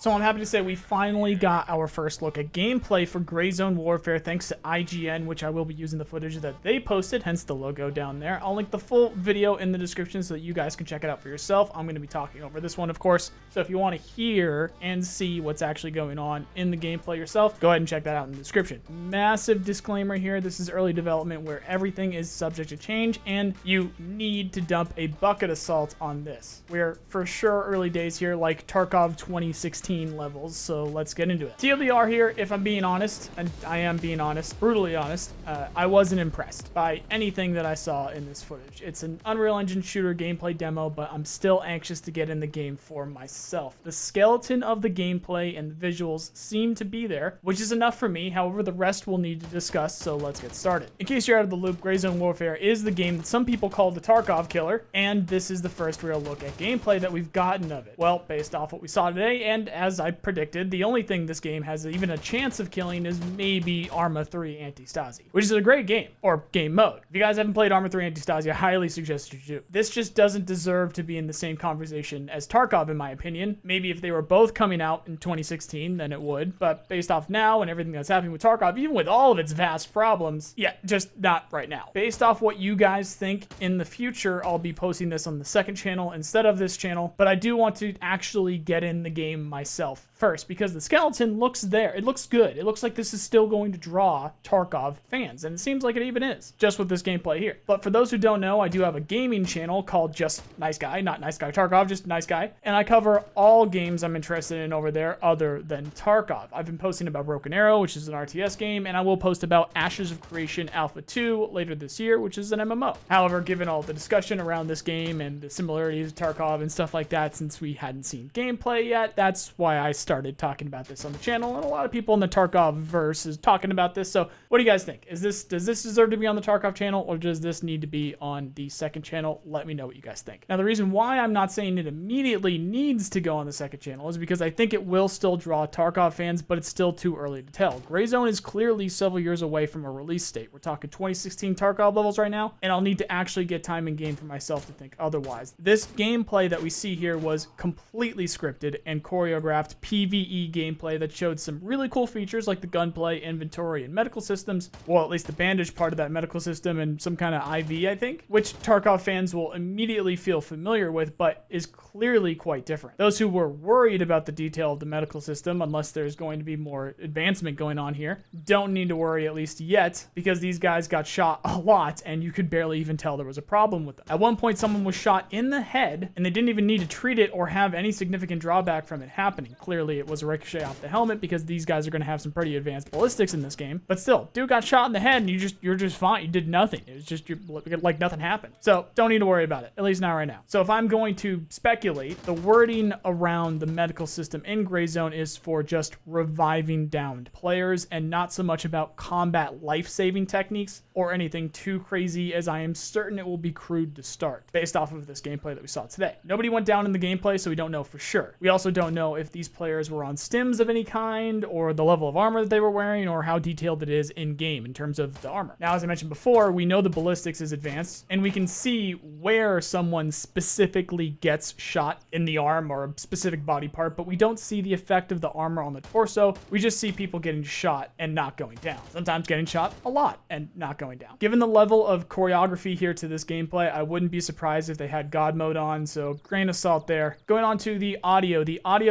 So I'm happy to say we finally got our first look at gameplay for Grayzone Warfare thanks to IGN, which I will be using the footage that they posted, hence the logo down there. I'll link the full video in the description so that you guys can check it out for yourself. I'm going to be talking over this one, of course. So if you want to hear and see what's actually going on in the gameplay yourself, go ahead and check that out in the description. Massive disclaimer here. This is early development where everything is subject to change and you need to dump a bucket of salt on this. We're for sure early days here, like Tarkov 2016 levels, so let's get into it. TLDR here, if I'm being honest, and I am being honest, brutally honest, I wasn't impressed by anything that I saw in this footage. It's an Unreal Engine shooter gameplay demo, but I'm still anxious to get in the game for myself. The skeleton of the gameplay and the visuals seem to be there, which is enough for me. However, the rest we'll need to discuss, so let's get started. In case you're out of the loop, Grayzone Warfare is the game that some people call the Tarkov killer, and this is the first real look at gameplay that we've gotten of it. Well, based off what we saw today, and as I predicted, the only thing this game has even a chance of killing is maybe Arma 3 Anti-Stasi, which is a great game, or game mode. If you guys haven't played Arma 3 Anti-Stasi, I highly suggest you do. This just doesn't deserve to be in the same conversation as Tarkov, in my opinion. Maybe if they were both coming out in 2016, then it would, but based off now and everything that's happening with Tarkov, even with all of its vast problems, yeah, just not right now. Based off what you guys think, in the future, I'll be posting this on the second channel instead of this channel, but I do want to actually get in the game myself first because the skeleton looks there. It looks good. It looks like this is still going to draw Tarkov fans, and it seems like it even is, just with this gameplay here. But for those who don't know, I do have a gaming channel called just NoiceGuy, not NoiceGuy Tarkov, just NoiceGuy, and I cover all games I'm interested in over there other than Tarkov. I've been posting about Broken Arrow, which is an RTS game, and I will post about Ashes of Creation Alpha 2 later this year, which is an MMO. However, given all the discussion around this game and the similarities to Tarkov and stuff like that, since we hadn't seen gameplay yet, that's why I started talking about this on the channel, and a lot of people in the Tarkov verse is talking about this. So what do you guys think? Does this deserve to be on the Tarkov channel, or does this need to be on the second channel? Let me know what you guys think. Now, the reason why I'm not saying it immediately needs to go on the second channel is because I think it will still draw Tarkov fans, but it's still too early to tell. Grayzone is clearly several years away from a release date. We're talking 2016 Tarkov levels right now, and I'll need to actually get time in game for myself to think otherwise. This gameplay that we see here was completely scripted and choreographed PvE gameplay that showed some really cool features like the gunplay, inventory, and medical systems. Well, at least the bandage part of that medical system and some kind of IV, I think, which Tarkov fans will immediately feel familiar with, but is clearly quite different. Those who were worried about the detail of the medical system, unless there's going to be more advancement going on here, don't need to worry, at least yet, because these guys got shot a lot and you could barely even tell there was a problem with them. At one point, someone was shot in the head and they didn't even need to treat it or have any significant drawback from it happening. Clearly, it was a ricochet off the helmet because these guys are going to have some pretty advanced ballistics in this game. But still, dude got shot in the head and you're just fine. You did nothing. It was just like nothing happened. So don't need to worry about it, at least not right now. So if I'm going to speculate, the wording around the medical system in Grayzone is for just reviving downed players and not so much about combat life-saving techniques or anything too crazy, as I am certain it will be crude to start based off of this gameplay that we saw today. Nobody went down in the gameplay, so we don't know for sure. We also don't know if these players were on stims of any kind or the level of armor that they were wearing or how detailed it is in game in terms of the armor. Now, as I mentioned before, we know the ballistics is advanced and we can see where someone specifically gets shot in the arm or a specific body part, but we don't see the effect of the armor on the torso. We just see people getting shot and not going down. Sometimes getting shot a lot and not going down. Given the level of choreography here to this gameplay, I wouldn't be surprised if they had God mode on, so grain of salt there. Going on to the audio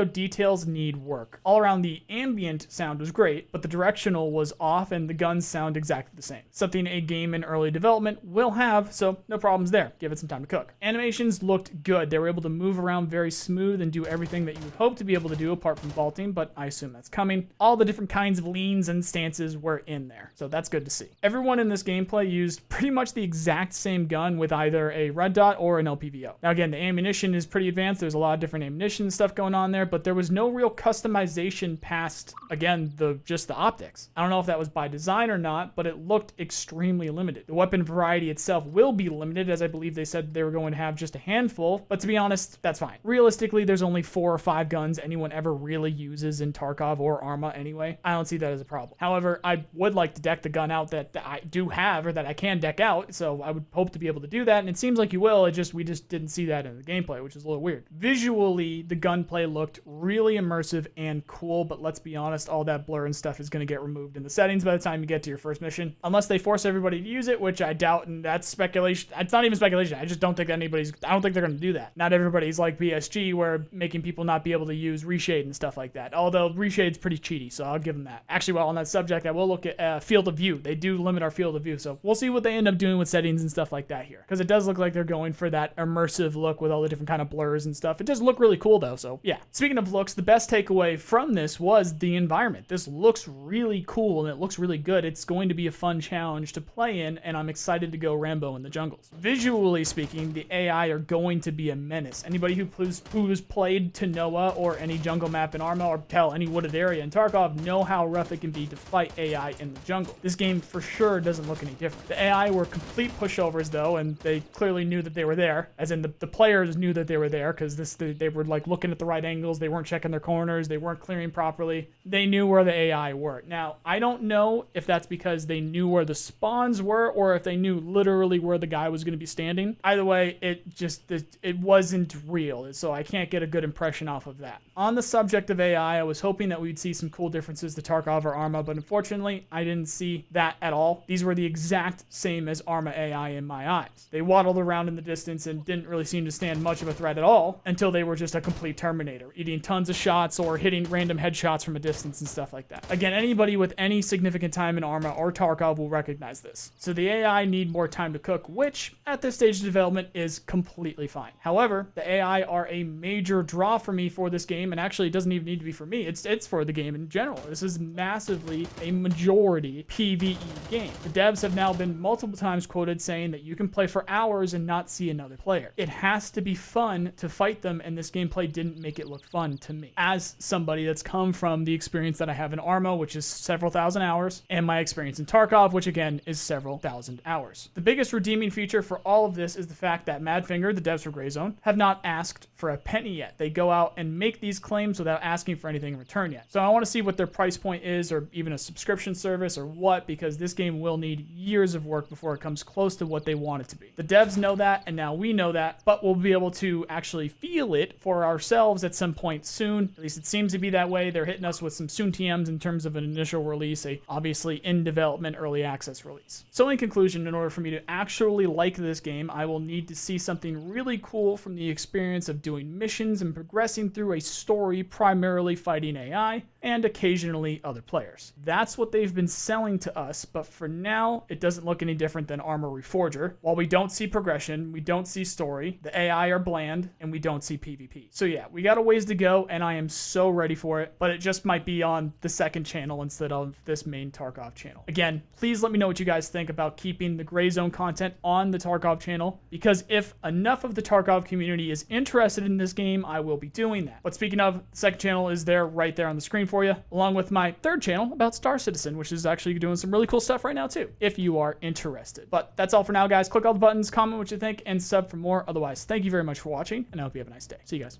details need work. All around, the ambient sound was great, but the directional was off and the guns sound exactly the same. Something a game in early development will have, so no problems there. Give it some time to cook. Animations looked good. They were able to move around very smooth and do everything that you would hope to be able to do apart from vaulting, but I assume that's coming. All the different kinds of leans and stances were in there, so that's good to see. Everyone in this gameplay used pretty much the exact same gun with either a red dot or an LPVO. Now again, the ammunition is pretty advanced. There's a lot of different ammunition stuff going on there, but there was no real customization past, again, just the optics. I don't know if that was by design or not, but it looked extremely limited. The weapon variety itself will be limited, as I believe they said they were going to have just a handful, but to be honest, that's fine. Realistically, there's only 4 or 5 guns anyone ever really uses in Tarkov or Arma anyway. I don't see that as a problem. However, I would like to deck the gun out that I do have or that I can deck out, so I would hope to be able to do that, and it seems like you will. We just didn't see that in the gameplay, which is a little weird. Visually, the gunplay looked really immersive and cool, but let's be honest, all that blur and stuff is going to get removed in the settings by the time you get to your first mission, unless they force everybody to use it, which I doubt, and that's speculation. It's not even speculation. I just don't think I don't think they're going to do that. Not everybody's like BSG, where making people not be able to use reshade and stuff like that, although reshade's pretty cheaty, so I'll give them that. Actually, while on that subject, I will look at field of view. They do limit our field of view, so we'll see what they end up doing with settings and stuff like that here, because it does look like they're going for that immersive look with all the different kind of blurs and stuff. It does look really cool though, so yeah. Speaking of looks, the best takeaway from this was the environment. This looks really cool and it looks really good. It's going to be a fun challenge to play in, and I'm excited to go Rambo in the jungles. Visually speaking, the AI are going to be a menace. Anybody who's played to Noah or any jungle map in Arma, or hell, any wooded area in Tarkov, know how rough it can be to fight AI in the jungle. This game for sure doesn't look any different. The AI were complete pushovers though, and they clearly knew that they were there, as in the players knew that they were there, because they were like looking at the right angles, they weren't checking their corners, they weren't clearing properly. They knew where the AI were. Now, I don't know if that's because they knew where the spawns were, or if they knew literally where the guy was going to be standing. Either way, it wasn't real, so I can't get a good impression off of that. On the subject of AI, I was hoping that we'd see some cool differences to Tarkov or Arma, but unfortunately, I didn't see that at all. These were the exact same as Arma AI in my eyes. They waddled around in the distance and didn't really seem to stand much of a threat at all until they were just a complete Terminator, eating tons of shots or hitting random headshots from a distance and stuff like that. Again, anybody with any significant time in Arma or Tarkov will recognize this. So the AI need more time to cook, which at this stage of development is completely fine. However, the AI are a major draw for me for this game, and actually it doesn't even need to be for me. It's for the game in general. This is massively a majority PvE game. The devs have now been multiple times quoted saying that you can play for hours and not see another player. It has to be fun to fight them, and this gameplay didn't make it look fun to me. As somebody that's come from the experience that I have in Arma, which is several thousand hours, and my experience in Tarkov, which again is several thousand hours. The biggest redeeming feature for all of this is the fact that Madfinger, the devs for Grayzone, have not asked for a penny yet. They go out and make these claims without asking for anything in return yet. So I want to see what their price point is, or even a subscription service or what, because this game will need years of work before it comes close to what they want it to be. The devs know that, and now we know that, but we'll be able to actually feel it for ourselves at some point soon. At least it seems to be that way. They're hitting us with some soon TMs in terms of an initial release, a obviously in development early access release. So in conclusion, in order for me to actually like this game, I will need to see something really cool from the experience of doing missions and progressing through a story, primarily fighting AI and occasionally other players. That's what they've been selling to us, but for now, it doesn't look any different than Arma Reforger. While we don't see progression, we don't see story, the AI are bland, and we don't see PvP. So yeah, we got a ways to go, and I am so ready for it, but it just might be on the second channel instead of this main Tarkov channel. Again, please let me know what you guys think about keeping the Grayzone content on the Tarkov channel, because if enough of the Tarkov community is interested in this game, I will be doing that. But speaking of, the second channel is there, right there on the screen for you, along with my third channel about Star Citizen, which is actually doing some really cool stuff right now too, if you are interested. But that's all for now, guys. Click all the buttons, comment what you think, and sub for more. Otherwise, thank you very much for watching, and I hope you have a nice day. See you guys.